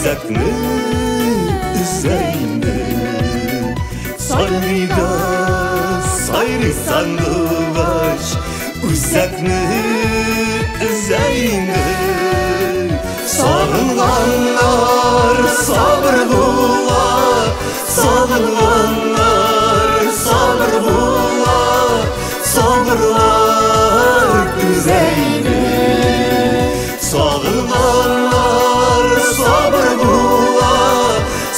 Үзәкне үзәйінді Сайрыйда сайрый сандуғаш Үзәкне үзәйінді Сағынғанlar сабыр була Сағынғанlar сабыр була Сабырлар үзәйінді Сағынғанlar сабыр була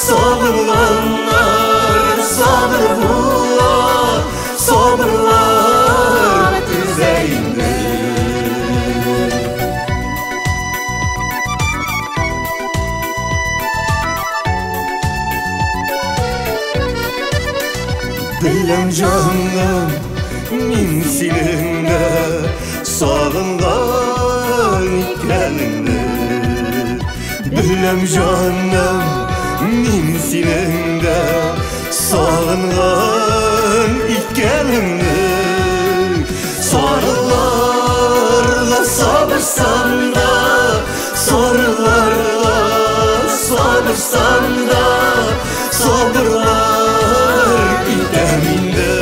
Сағынғанlar сабыр була Сабырлар үзәйінді Білем жаным, мен сеніңді сағынған екеніңді Білем жаным, мен сеніңді сағынған екеніңді Сарыларға сабырсам да, сарыларға сабырсам да Сабырлар итәминді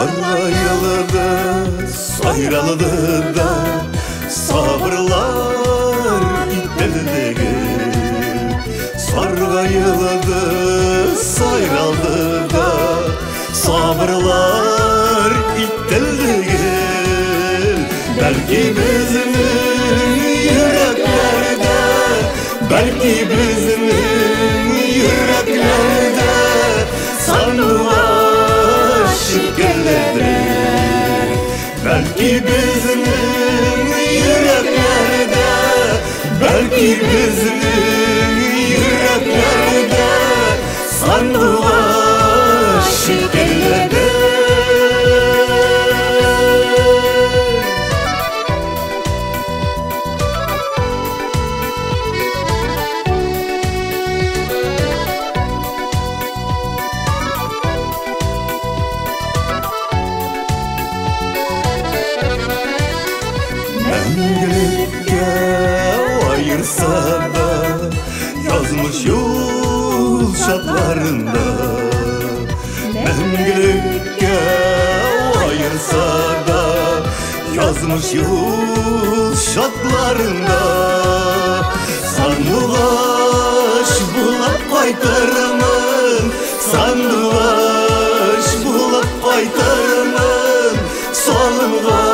Сарғайылыды, сайралыды да Сабырлар итәлдегі Сарғайылыды, сайралды да Сабырлар итәлдегі Бәлки біздің yüreklerde Бәлки біздің yüreklerde Сандуғаш шекерлерді Бәлки біздің yüreklerde Бәлки біздің yüreklerde Сандуғаш шекерлерді Мәңгілікке айырса да Yazmış yol şartlarında Мәңгілікке ayırsa da Yazmış yol şartlarında Sandуғаш bulap qaytarımın Sandуғаш bulap qaytarımın Salınған